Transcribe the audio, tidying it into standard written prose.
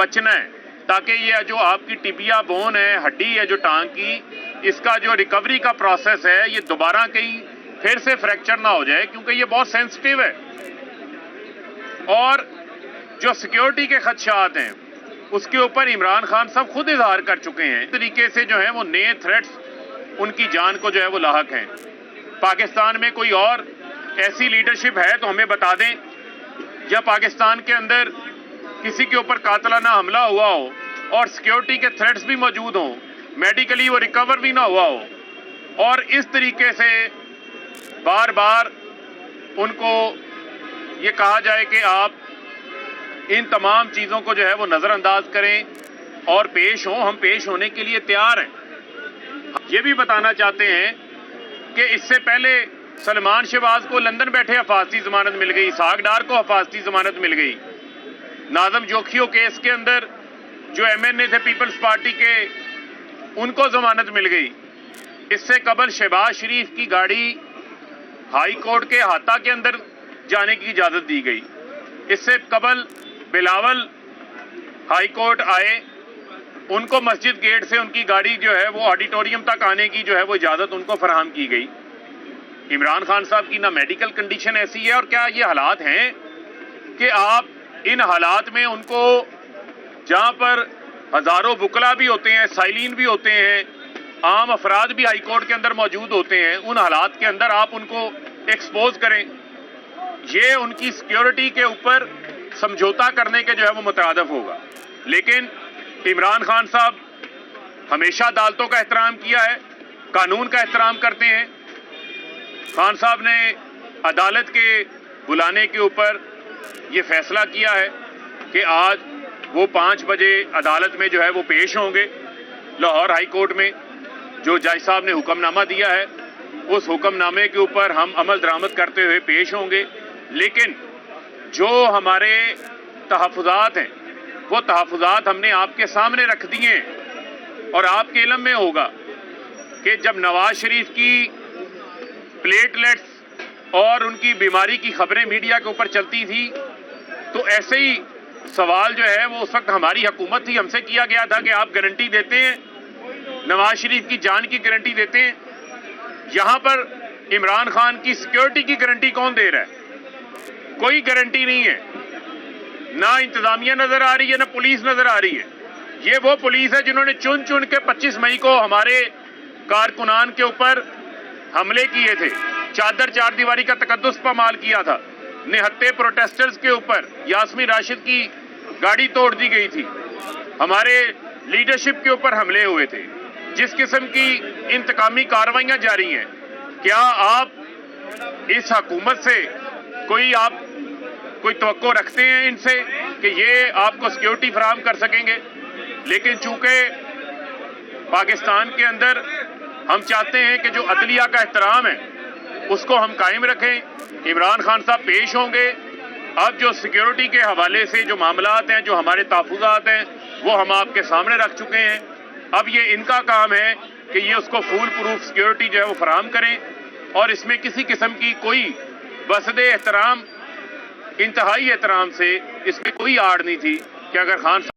بچنا ہے تاکہ یہ جو آپ کی ٹبیا بون ہے، ہڈی ہے جو ٹانگ کی، اس کا جو ریکوری کا پروسیس ہے یہ دوبارہ کہیں پھر سے فریکچر نہ ہو جائے، کیونکہ یہ بہت سینسٹیو ہے۔ اور جو سیکیورٹی کے خدشات ہیں اس کے اوپر عمران خان صاحب خود اظہار کر چکے ہیں، اس طریقے سے جو ہے وہ نئے تھریٹس ان کی جان کو جو ہے وہ لاحق ہیں۔ پاکستان میں کوئی اور ایسی لیڈرشپ ہے تو ہمیں بتا دیں، یا پاکستان کے اندر کسی کے اوپر قاتلانہ حملہ ہوا ہو اور سیکیورٹی کے تھریٹس بھی موجود ہوں، میڈیکلی وہ ریکور بھی نہ ہوا ہو، اور اس طریقے سے بار بار ان کو یہ کہا جائے کہ آپ ان تمام چیزوں کو جو ہے وہ نظر انداز کریں اور پیش ہوں۔ ہم پیش ہونے کے لیے تیار ہیں۔ یہ بھی بتانا چاہتے ہیں کہ اس سے پہلے سلمان شہباز کو لندن بیٹھے حفاظتی ضمانت مل گئی، اسحاق ڈار کو حفاظتی ضمانت مل گئی، ناظم جوکھیو کیس کے اندر جو ایم این اے تھے پیپلز پارٹی کے ان کو ضمانت مل گئی۔ اس سے قبل شہباز شریف کی گاڑی ہائی کورٹ کے احاطہ کے اندر جانے کی اجازت دی گئی۔ اس سے قبل بلاول ہائی کورٹ آئے، ان کو مسجد گیٹ سے ان کی گاڑی جو ہے وہ آڈیٹوریم تک آنے کی جو ہے وہ اجازت ان کو فراہم کی گئی۔ عمران خان صاحب کی نہ میڈیکل کنڈیشن ایسی ہے، اور کیا یہ حالات ہیں کہ آپ ان حالات میں ان کو، جہاں پر ہزاروں وکلا بھی ہوتے ہیں، سائلین بھی ہوتے ہیں، عام افراد بھی ہائی کورٹ کے اندر موجود ہوتے ہیں، ان حالات کے اندر آپ ان کو ایکسپوز کریں؟ یہ ان کی سیکیورٹی کے اوپر سمجھوتا کرنے کے جو ہے وہ مترادف ہوگا۔ لیکن عمران خان صاحب ہمیشہ عدالتوں کا احترام کیا ہے، قانون کا احترام کرتے ہیں۔ خان صاحب نے عدالت کے بلانے کے اوپر یہ فیصلہ کیا ہے کہ آج وہ 5 بجے عدالت میں جو ہے وہ پیش ہوں گے لاہور ہائی کورٹ میں۔ جو جج صاحب نے حکم نامہ دیا ہے اس حکم نامے کے اوپر ہم عمل درآمد کرتے ہوئے پیش ہوں گے، لیکن جو ہمارے تحفظات ہیں وہ تحفظات ہم نے آپ کے سامنے رکھ دیے ہیں، اور آپ کے علم میں ہوگا کہ جب نواز شریف کی پلیٹلیٹس اور ان کی بیماری کی خبریں میڈیا کے اوپر چلتی تھی تو ایسے ہی سوال جو ہے وہ اس وقت ہماری حکومت تھی، ہم سے کیا گیا تھا کہ آپ گارنٹی دیتے ہیں، نواز شریف کی جان کی گارنٹی دیتے ہیں؟ یہاں پر عمران خان کی سیکیورٹی کی گارنٹی کون دے رہا ہے؟ کوئی گارنٹی نہیں ہے، نہ انتظامیہ نظر آ رہی ہے نہ پولیس نظر آ رہی ہے۔ یہ وہ پولیس ہے جنہوں نے چن چن کے 25 مئی کو ہمارے کارکنان کے اوپر حملے کیے تھے، چادر چار دیواری کا تقدس پامال کیا تھا، نہتے پروٹیسٹرز کے اوپر یاسمین راشد کی گاڑی توڑ دی گئی تھی، ہمارے لیڈرشپ کے اوپر حملے ہوئے تھے۔ جس قسم کی انتقامی کارروائیاں جاری ہیں، کیا آپ اس حکومت سے کوئی توقع رکھتے ہیں ان سے کہ یہ آپ کو سیکیورٹی فراہم کر سکیں گے؟ لیکن چونکہ پاکستان کے اندر ہم چاہتے ہیں کہ جو عدلیہ کا احترام ہے اس کو ہم قائم رکھیں۔ عمران خان صاحب پیش ہوں گے۔ اب جو سیکیورٹی کے حوالے سے جو معاملات ہیں، جو ہمارے تحفظات ہیں، وہ ہم آپ کے سامنے رکھ چکے ہیں۔ اب یہ ان کا کام ہے کہ یہ اس کو فول پروف سیکیورٹی جو ہے وہ فراہم کریں، اور اس میں کسی قسم کی کوئی بسد احترام، انتہائی احترام سے اس میں کوئی آڑ نہیں تھی کہ اگر خان